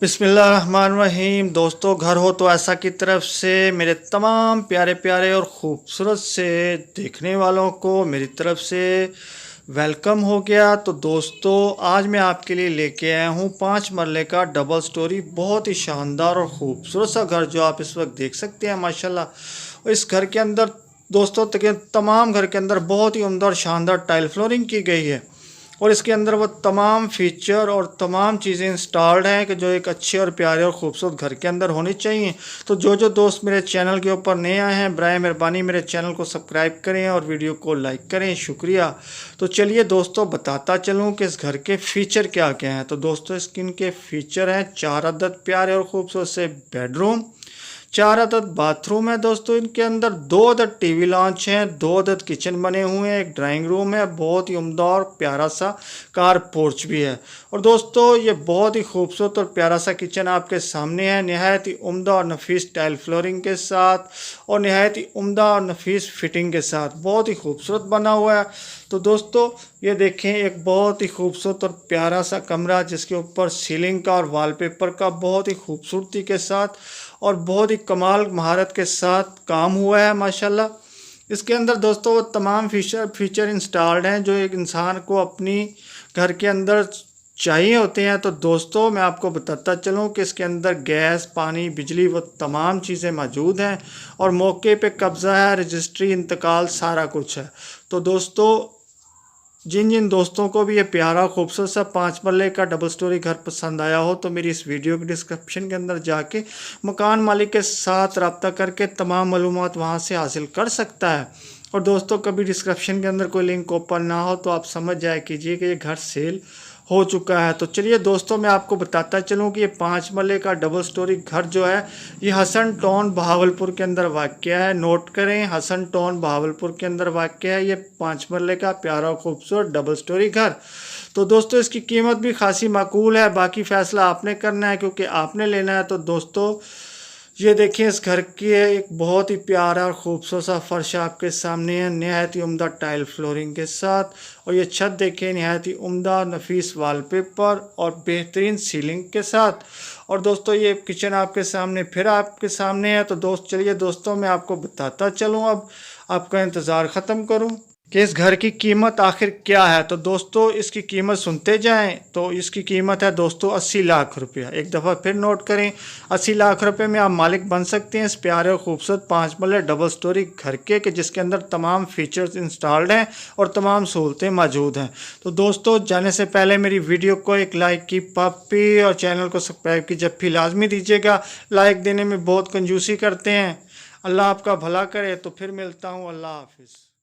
बिस्मिल्लाहिर्रहमानिर्रहीम। दोस्तों, घर हो तो ऐसा की तरफ से मेरे तमाम प्यारे प्यारे और ख़ूबसूरत से देखने वालों को मेरी तरफ से वेलकम हो गया। तो दोस्तों, आज मैं आपके लिए लेके आया हूँ 5 मरले का डबल स्टोरी बहुत ही शानदार और ख़ूबसूरत सा घर जो आप इस वक्त देख सकते हैं माशाल्लाह। और इस घर के अंदर दोस्तों तमाम घर के अंदर बहुत ही उम्दा और शानदार टाइल फ्लोरिंग की गई है और इसके अंदर वो तमाम फीचर और तमाम चीज़ें इंस्टॉल्ड हैं कि जो एक अच्छे और प्यारे और ख़ूबसूरत घर के अंदर होनी चाहिए। तो जो दोस्त मेरे चैनल के ऊपर नए आए हैं, बराए मेहरबानी मेरे चैनल को सब्सक्राइब करें और वीडियो को लाइक करें, शुक्रिया। तो चलिए दोस्तों, बताता चलूँ कि इस घर के फ़ीचर क्या क्या हैं। तो दोस्तों, इसके इनके फ़ीचर हैं 4 अदद प्यारे और ख़ूबसूरत से बेडरूम, 4 अदद बाथरूम है दोस्तों। इनके अंदर 2 अदद टीवी लॉन्च हैं, 2 अदद किचन बने हुए हैं, एक ड्राइंग रूम है, बहुत ही उम्दा और प्यारा सा कार पोर्च भी है। और दोस्तों, ये बहुत ही खूबसूरत और प्यारा सा किचन आपके सामने है, नहायत ही उम्दा और नफीस टाइल फ्लोरिंग के साथ और नहायत ही उम्दा और नफीस फिटिंग के साथ बहुत ही खूबसूरत बना हुआ है। तो दोस्तों, ये देखें, एक बहुत ही खूबसूरत और प्यारा सा कमरा जिसके ऊपर सीलिंग का और वॉलपेपर का बहुत ही खूबसूरती के साथ और बहुत ही कमाल महारत के साथ काम हुआ है माशाल्लाह। इसके अंदर दोस्तों वो तमाम फीचर इंस्टॉल्ड हैं जो एक इंसान को अपनी घर के अंदर चाहिए होते हैं। तो दोस्तों, मैं आपको बताता चलूं कि इसके अंदर गैस, पानी, बिजली वो तमाम चीज़ें मौजूद हैं और मौके पे कब्ज़ा है, रजिस्ट्री, इंतकाल, सारा कुछ है। तो दोस्तों, जिन दोस्तों को भी ये प्यारा खूबसूरत सा 5 मरले का डबल स्टोरी घर पसंद आया हो तो मेरी इस वीडियो के डिस्क्रिप्शन के अंदर जाके मकान मालिक के साथ रब्ता करके तमाम मालूमात वहाँ से हासिल कर सकता है। और दोस्तों, कभी डिस्क्रिप्शन के अंदर कोई लिंक ओपन ना हो तो आप समझ जाए कीजिए कि ये घर सेल हो चुका है। तो चलिए दोस्तों, मैं आपको बताता चलूँ कि ये 5 मरले का डबल स्टोरी घर जो है ये हसन टाउन बहावलपुर के अंदर वाक़या है। नोट करें, हसन टाउन बहावलपुर के अंदर वाक़या है ये 5 मरले का प्यारा खूबसूरत डबल स्टोरी घर। तो दोस्तों, इसकी कीमत भी खासी माकूल है, बाकी फ़ैसला आपने करना है क्योंकि आपने लेना है। तो दोस्तों, ये देखिए, इस घर की एक बहुत ही प्यारा और ख़ूबसूरत सा फर्श आपके सामने है, नहायत ही उम्दा टाइल फ्लोरिंग के साथ। और ये छत देखिए, नहायत ही उम्दा नफीस वॉलपेपर और बेहतरीन सीलिंग के साथ। और दोस्तों, ये किचन आपके सामने फिर आपके सामने है। तो चलिए दोस्तों, मैं आपको बताता चलूँ, अब आपका इंतज़ार ख़त्म करूँ कि इस घर की कीमत आखिर क्या है। तो दोस्तों, इसकी कीमत सुनते जाएं। तो इसकी कीमत है दोस्तों 80 लाख रुपया। एक दफ़ा फिर नोट करें, 80 लाख रुपए में आप मालिक बन सकते हैं इस प्यारे और खूबसूरत 5 मरले डबल स्टोरी घर के जिसके अंदर तमाम फीचर्स इंस्टॉल्ड हैं और तमाम सहूलतें मौजूद हैं। तो दोस्तों, जाने से पहले मेरी वीडियो को एक लाइक की पापी और चैनल को सब्सक्राइब की जप्फी लाजमी दीजिएगा। लाइक देने में बहुत कंजूसी करते हैं। अल्लाह आपका भला करे। तो फिर मिलता हूँ। अल्लाह हाफिज़।